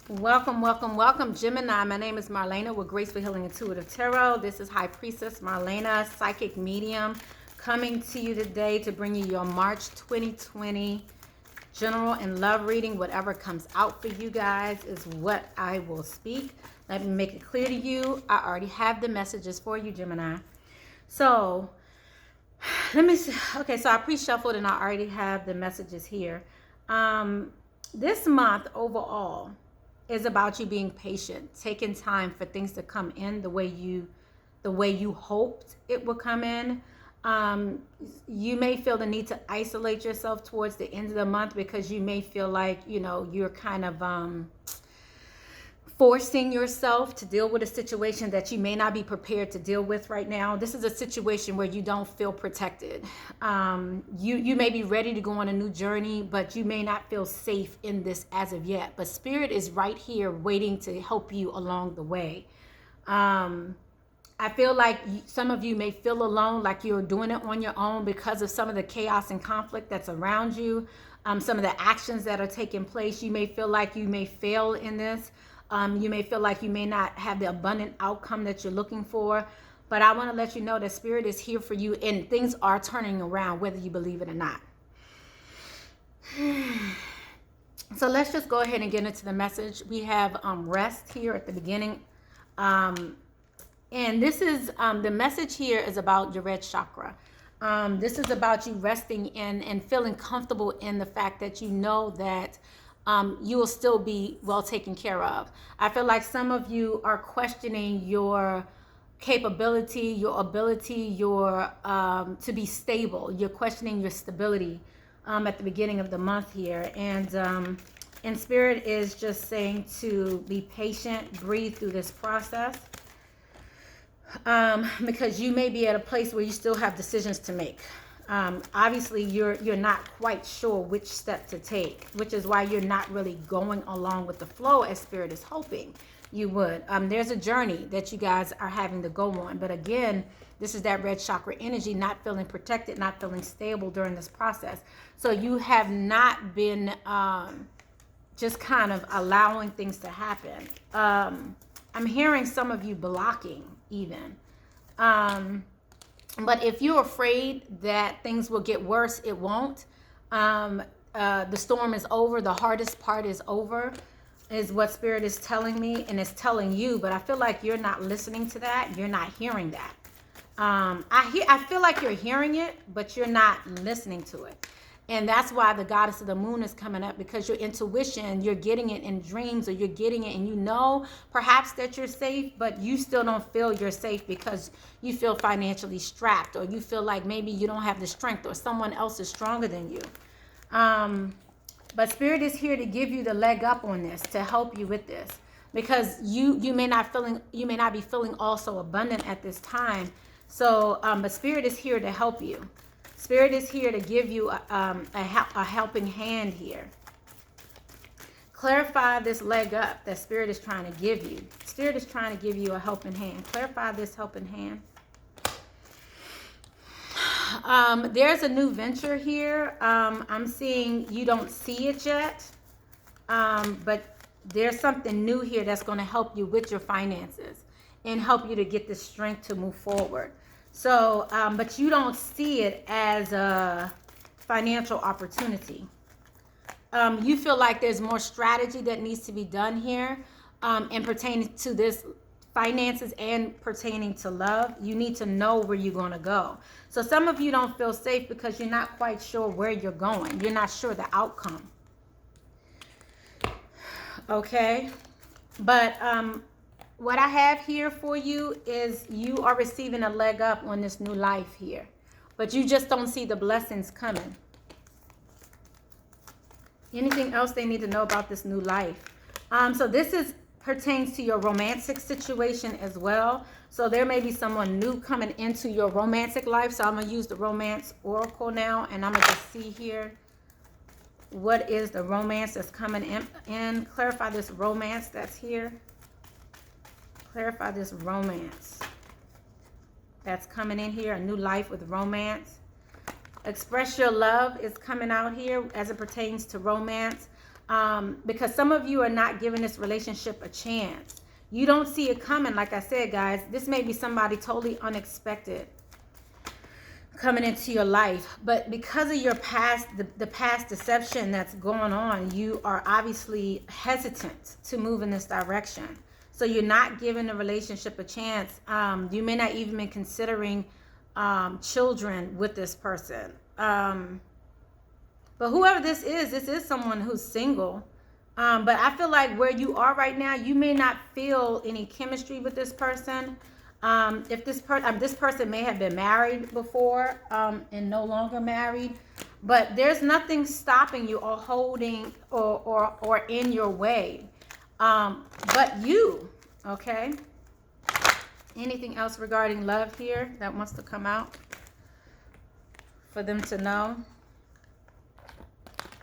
Welcome, welcome, welcome, Gemini. My name is Marlena with Graceful Healing Intuitive Tarot. This is High Priestess Marlena, Psychic Medium, coming to you today to bring you your March 2020 general and love reading. Whatever comes out for you guys is what I will speak. Let me make it clear to you. I already have the messages for you, Gemini. So, let me see. Okay, so I pre-shuffled and I already have the messages here. This month overall is about you being patient, taking time for things to come in the way you hoped it would come in. You may feel the need to isolate yourself towards the end of the month because you may feel like, you're kind of forcing yourself to deal with a situation that you may not be prepared to deal with right now. This is a situation where you don't feel protected. You may be ready to go on a new journey, but you may not feel safe in this as of yet. But Spirit is right here waiting to help you along the way. I feel like some of you may feel alone, like you're doing it on your own because of some of the chaos and conflict that's around you. Some of the actions that are taking place, you may feel like you may fail in this. You may feel like you may not have the abundant outcome that you're looking for. But I want to let you know that Spirit is here for you and things are turning around whether you believe it or not. So let's just go ahead and get into the message. We have rest here at the beginning. And this is, the message here is about your red chakra. This is about you resting in and feeling comfortable in the fact that you know that you will still be well taken care of. I feel like some of you are questioning your capability, your ability, to be stable. You're questioning your stability at the beginning of the month here. And Spirit is just saying to be patient, breathe through this process. Because you may be at a place where you still have decisions to make. Obviously, you're not quite sure which step to take, which is why you're not really going along with the flow as Spirit is hoping you would. There's a journey that you guys are having to go on. But again, this is that red chakra energy, not feeling protected, not feeling stable during this process. So you have not been just kind of allowing things to happen. I'm hearing some of you blocking even. But if you're afraid that things will get worse, it won't. The storm is over. The hardest part is over, is what Spirit is telling me and is telling you. But I feel like you're not listening to that. You're not hearing that. I feel like you're hearing it, but you're not listening to it. And that's why the goddess of the moon is coming up, because your intuition, you're getting it in dreams, or you're getting it and you know perhaps that you're safe, but you still don't feel you're safe because you feel financially strapped, or you feel like maybe you don't have the strength, or someone else is stronger than you. But Spirit is here to give you the leg up on this, to help you with this, because you may not be feeling also abundant at this time. So, but Spirit is here to help you. Spirit is here to give you a helping hand here. Clarify this leg up that Spirit is trying to give you. Spirit is trying to give you a helping hand. Clarify this helping hand. There's a new venture here. I'm seeing you don't see it yet, but there's something new here that's going to help you with your finances and help you to get the strength to move forward. So, but you don't see it as a financial opportunity. You feel like there's more strategy that needs to be done here, and pertaining to this finances and pertaining to love. You need to know where you're going to go. So some of you don't feel safe because you're not quite sure where you're going. You're not sure the outcome. Okay. But, what I have here for you is you are receiving a leg up on this new life here, but you just don't see the blessings coming. Anything else they need to know about this new life? So this pertains to your romantic situation as well. So there may be someone new coming into your romantic life. So I'm going to use the romance oracle now, and I'm going to just see here what is the romance that's coming in. Clarify this romance that's here. Clarify this romance that's coming in here, a new life with romance. Express your love is coming out here as it pertains to romance. because some of you are not giving this relationship a chance. You don't see it coming. Like I said, guys, this may be somebody totally unexpected coming into your life, but because of your past, the past deception that's going on, you are obviously hesitant to move in this direction. So you're not giving the relationship a chance. You may not even be considering children with this person. But whoever this is someone who's single. But I feel like where you are right now, you may not feel any chemistry with this person. If this person may have been married before and no longer married, but there's nothing stopping you or holding or in your way, but you. Okay. Anything else regarding love here that wants to come out for them to know?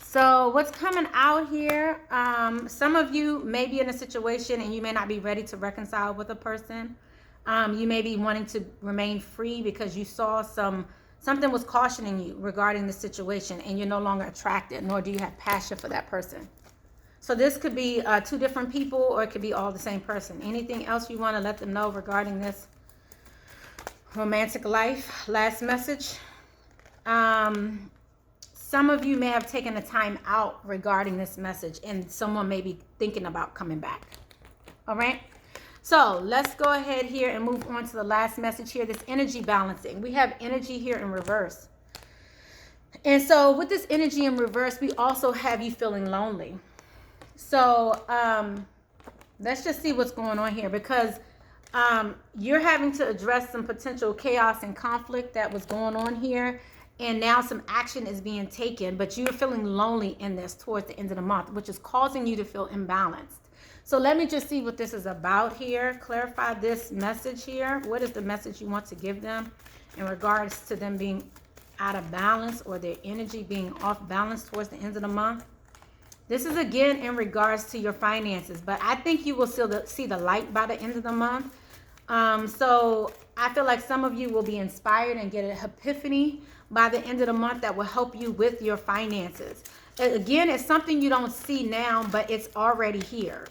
So what's coming out here, some of you may be in a situation and you may not be ready to reconcile with a person. You may be wanting to remain free because you saw something was cautioning you regarding the situation and you're no longer attracted, nor do you have passion for that person. So this could be two different people, or it could be all the same person. Anything else you want to let them know regarding this romantic life? Last message. Some of you may have taken the time out regarding this message, and someone may be thinking about coming back. All right. So let's go ahead here and move on to the last message here, this energy balancing. We have energy here in reverse. And so with this energy in reverse, we also have you feeling lonely. So let's just see what's going on here, because you're having to address some potential chaos and conflict that was going on here. And now some action is being taken, but you're feeling lonely in this towards the end of the month, which is causing you to feel imbalanced. So let me just see what this is about here. Clarify this message here. What is the message you want to give them in regards to them being out of balance or their energy being off balance towards the end of the month? This is again in regards to your finances, but I think you will still see the light by the end of the month. So I feel like some of you will be inspired and get an epiphany by the end of the month that will help you with your finances. Again, it's something you don't see now, but it's already here.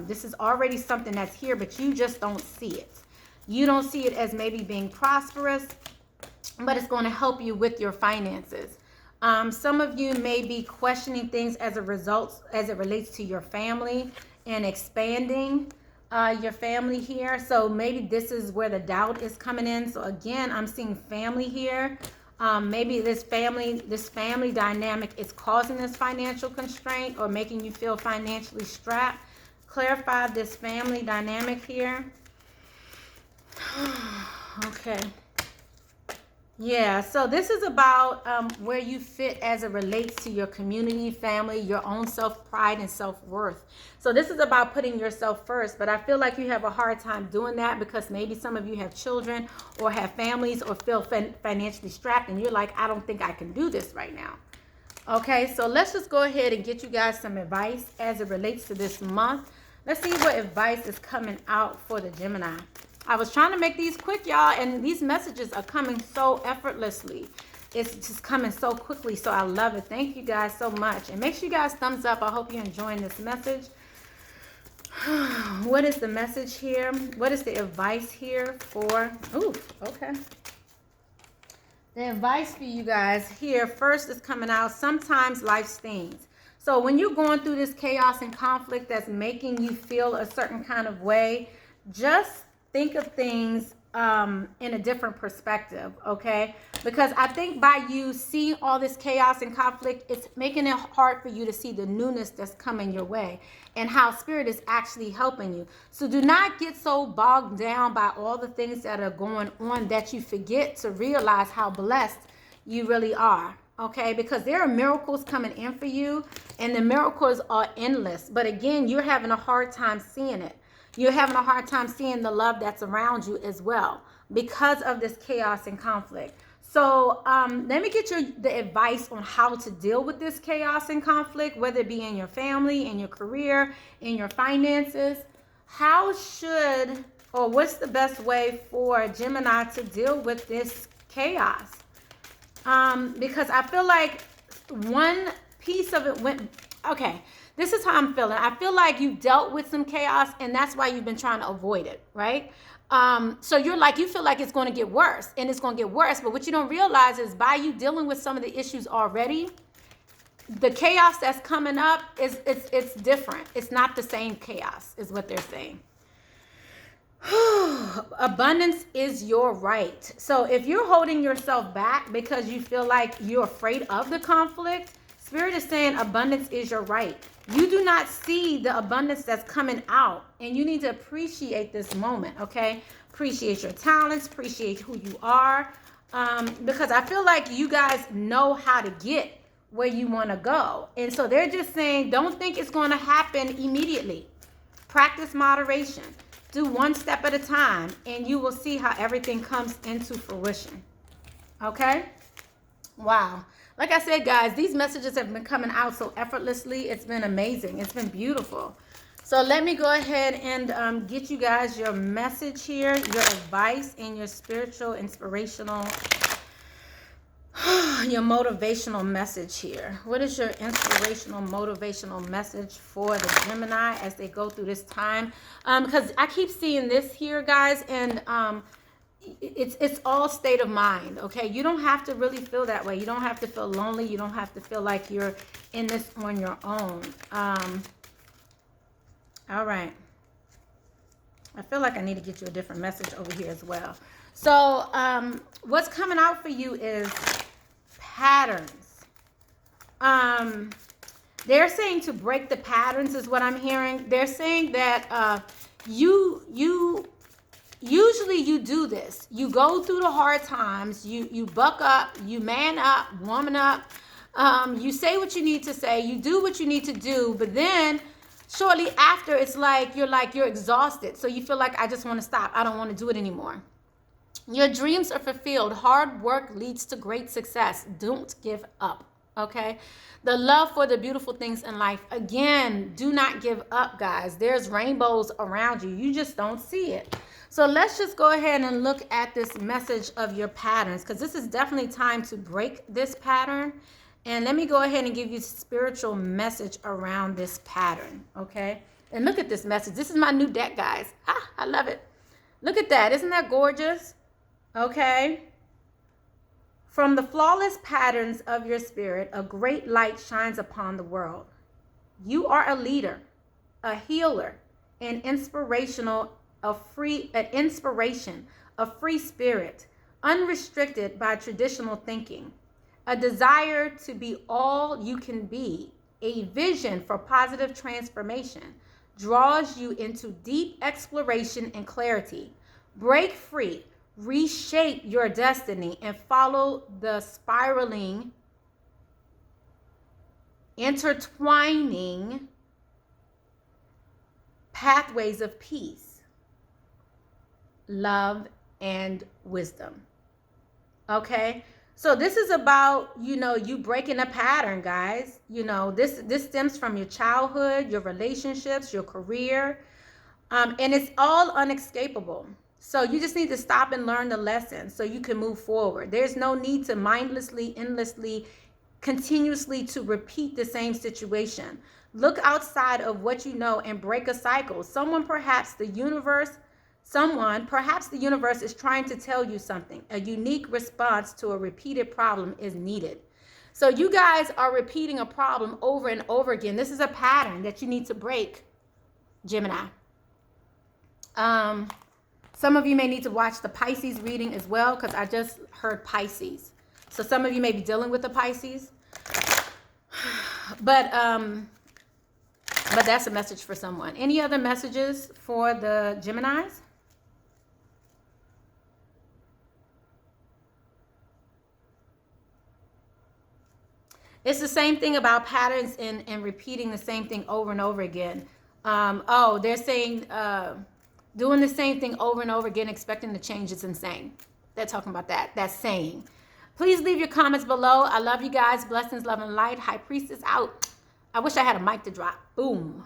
This is already something that's here, but you just don't see it. You don't see it as maybe being prosperous, but it's going to help you with your finances. Some of you may be questioning things as a result, as it relates to your family and expanding your family here. So maybe this is where the doubt is coming in. So again, I'm seeing family here. Maybe this family dynamic is causing this financial constraint or making you feel financially strapped. Clarify this family dynamic here. Okay. Yeah, so this is about where you fit as it relates to your community, family, your own self-pride and self-worth. So this is about putting yourself first, but I feel like you have a hard time doing that because maybe some of you have children or have families or feel financially strapped and you're like, I don't think I can do this right now. Okay, so let's just go ahead and get you guys some advice as it relates to this month. Let's see what advice is coming out for the Gemini. I was trying to make these quick, y'all, and these messages are coming so effortlessly. It's just coming so quickly, so I love it. Thank you guys so much. And make sure you guys thumbs up. I hope you're enjoying this message. What is the message here? What is the advice here for? Ooh, okay. The advice for you guys here, first is coming out, sometimes life stings. So when you're going through this chaos and conflict that's making you feel a certain kind of way, just think of things in a different perspective, okay? Because I think by you seeing all this chaos and conflict, it's making it hard for you to see the newness that's coming your way and how spirit is actually helping you. So do not get so bogged down by all the things that are going on that you forget to realize how blessed you really are, okay? Because there are miracles coming in for you and the miracles are endless. But again, you're having a hard time seeing it. You're having a hard time seeing the love that's around you as well because of this chaos and conflict. So let me get you the advice on how to deal with this chaos and conflict, whether it be in your family, in your career, in your finances. How should, or what's the best way for Gemini to deal with this chaos? Because I feel like one piece of it went, okay. This is how I'm feeling. I feel like you've dealt with some chaos, and that's why you've been trying to avoid it, right? So you're like, you feel like it's going to get worse, and it's going to get worse. But what you don't realize is by you dealing with some of the issues already, the chaos that's coming up it's different. It's not the same chaos, is what they're saying. Abundance is your right. So if you're holding yourself back because you feel like you're afraid of the conflict, Spirit is saying abundance is your right. You do not see the abundance that's coming out, and you need to appreciate this moment, okay? Appreciate your talents, appreciate who you are, because I feel like you guys know how to get where you want to go. And so they're just saying, don't think it's going to happen immediately. Practice moderation. Do one step at a time, and you will see how everything comes into fruition. Okay? Wow. Like I said, guys, these messages have been coming out so effortlessly. It's been amazing. It's been beautiful. So let me go ahead and get you guys your message here, your advice, and your spiritual, inspirational, your motivational message here. What is your inspirational, motivational message for the Gemini as they go through this time? Because I keep seeing this here, guys, and it's all state of mind, okay? You don't have to really feel that way. You don't have to feel lonely. You don't have to feel like you're in this on your own. All right. I feel like I need to get you a different message over here as well. So what's coming out for you is patterns. They're saying to break the patterns is what I'm hearing. They're saying that usually you do this. You go through the hard times. You buck up. You man up, woman up. You say what you need to say. You do what you need to do. But then shortly after, it's like you're exhausted. So you feel like, I just want to stop. I don't want to do it anymore. Your dreams are fulfilled. Hard work leads to great success. Don't give up, okay? The love for the beautiful things in life. Again, do not give up, guys. There's rainbows around you. You just don't see it. So let's just go ahead and look at this message of your patterns, because this is definitely time to break this pattern. And let me go ahead and give you a spiritual message around this pattern, okay? And look at this message. This is my new deck, guys. I love it. Look at that. Isn't that gorgeous? Okay. From the flawless patterns of your spirit, a great light shines upon the world. You are a leader, a healer, an inspiration, a free spirit, unrestricted by traditional thinking, a desire to be all you can be, a vision for positive transformation, draws you into deep exploration and clarity. Break free. Reshape your destiny and follow the spiraling, intertwining pathways of peace, love, and wisdom. Okay? So this is about, you breaking a pattern, guys. This stems from your childhood, your relationships, your career, and it's all unescapable. So you just need to stop and learn the lesson so you can move forward. There's no need to mindlessly, endlessly, continuously to repeat the same situation. Look outside of what you know and break a cycle. Perhaps the universe is trying to tell you something. A unique response to a repeated problem is needed. So you guys are repeating a problem over and over again. This is a pattern that you need to break, Gemini. Some of you may need to watch the Pisces reading as well, because I just heard Pisces. So some of you may be dealing with the Pisces. But that's a message for someone. Any other messages for the Geminis? It's the same thing about patterns and repeating the same thing over and over again. They're saying doing the same thing over and over again, expecting the change is insane. They're talking about that. That's saying. Please leave your comments below. I love you guys. Blessings, love, and light. High Priestess out. I wish I had a mic to drop. Boom.